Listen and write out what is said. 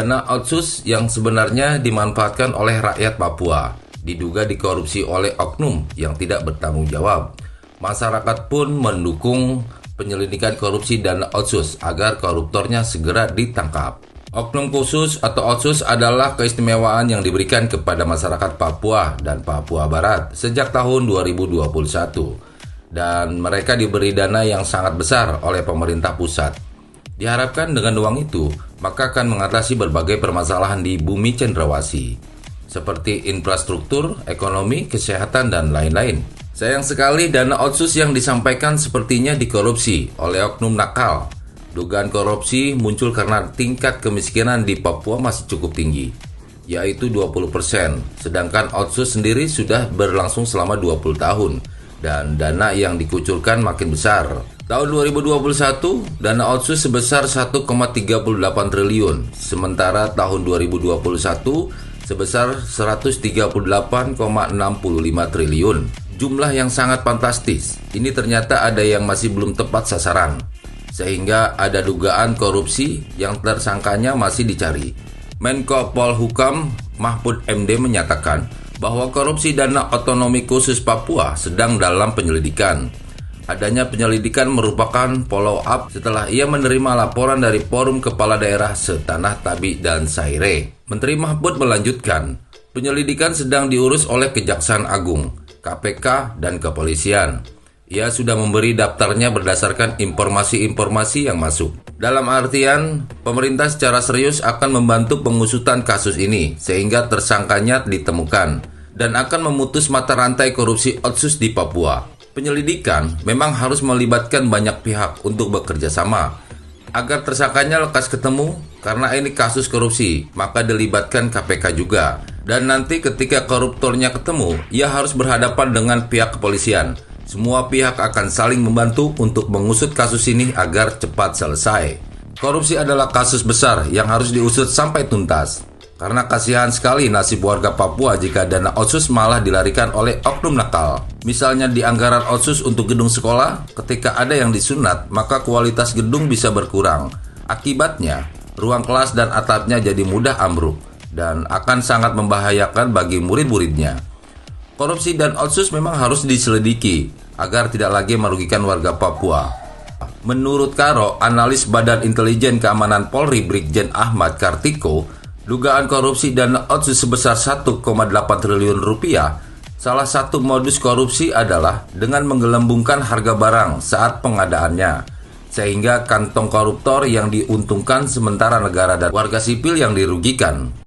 Dana otsus yang sebenarnya dimanfaatkan oleh rakyat Papua diduga dikorupsi oleh oknum yang tidak bertanggung jawab. Masyarakat pun mendukung penyelidikan korupsi dana otsus agar koruptornya segera ditangkap. Oknum khusus atau otsus adalah keistimewaan yang diberikan kepada masyarakat Papua dan Papua Barat sejak tahun 2021. Dan mereka diberi dana yang sangat besar oleh pemerintah pusat. Diharapkan dengan uang itu, maka akan mengatasi berbagai permasalahan di bumi cendrawasih, seperti infrastruktur, ekonomi, kesehatan, dan lain-lain. Sayang sekali dana otsus yang disampaikan sepertinya dikorupsi oleh oknum nakal. Dugaan korupsi muncul karena tingkat kemiskinan di Papua masih cukup tinggi, yaitu 20%, sedangkan otsus sendiri sudah berlangsung selama 20 tahun, dan dana yang dikucurkan makin besar. Tahun 2021, dana otsus sebesar 1,38 triliun, sementara tahun 2021 sebesar 138,65 triliun. Jumlah yang sangat fantastis. Ini ternyata ada yang masih belum tepat sasaran, sehingga ada dugaan korupsi yang tersangkanya masih dicari. Menko Polhukam Mahfud MD menyatakan bahwa korupsi dana otonomi khusus Papua sedang dalam penyelidikan. Adanya penyelidikan merupakan follow-up setelah ia menerima laporan dari Forum Kepala Daerah Setanah Tabi dan Saire. Menteri Mahfud melanjutkan, penyelidikan sedang diurus oleh Kejaksaan Agung, KPK, dan Kepolisian. Ia sudah memberi daftarnya berdasarkan informasi-informasi yang masuk. Dalam artian, pemerintah secara serius akan membantu pengusutan kasus ini sehingga tersangkanya ditemukan dan akan memutus mata rantai korupsi otsus di Papua. Penyelidikan memang harus melibatkan banyak pihak untuk bekerja sama. Agar tersangkanya lekas ketemu, karena ini kasus korupsi, maka dilibatkan KPK juga. Dan nanti ketika koruptornya ketemu, ia harus berhadapan dengan pihak kepolisian. Semua pihak akan saling membantu untuk mengusut kasus ini agar cepat selesai. Korupsi adalah kasus besar yang harus diusut sampai tuntas. Karena kasihan sekali nasib warga Papua jika dana otsus malah dilarikan oleh oknum nakal. Misalnya di anggaran otsus untuk gedung sekolah, ketika ada yang disunat, maka kualitas gedung bisa berkurang. Akibatnya, ruang kelas dan atapnya jadi mudah ambruk dan akan sangat membahayakan bagi murid-muridnya. Korupsi dan otsus memang harus diselidiki agar tidak lagi merugikan warga Papua. Menurut Karo, analis Badan Intelijen Keamanan Polri Brigjen Ahmad Kartiko, dugaan korupsi dana otsus sebesar 1,8 triliun rupiah, salah satu modus korupsi adalah dengan menggelembungkan harga barang saat pengadaannya, sehingga kantong koruptor yang diuntungkan sementara negara dan warga sipil yang dirugikan.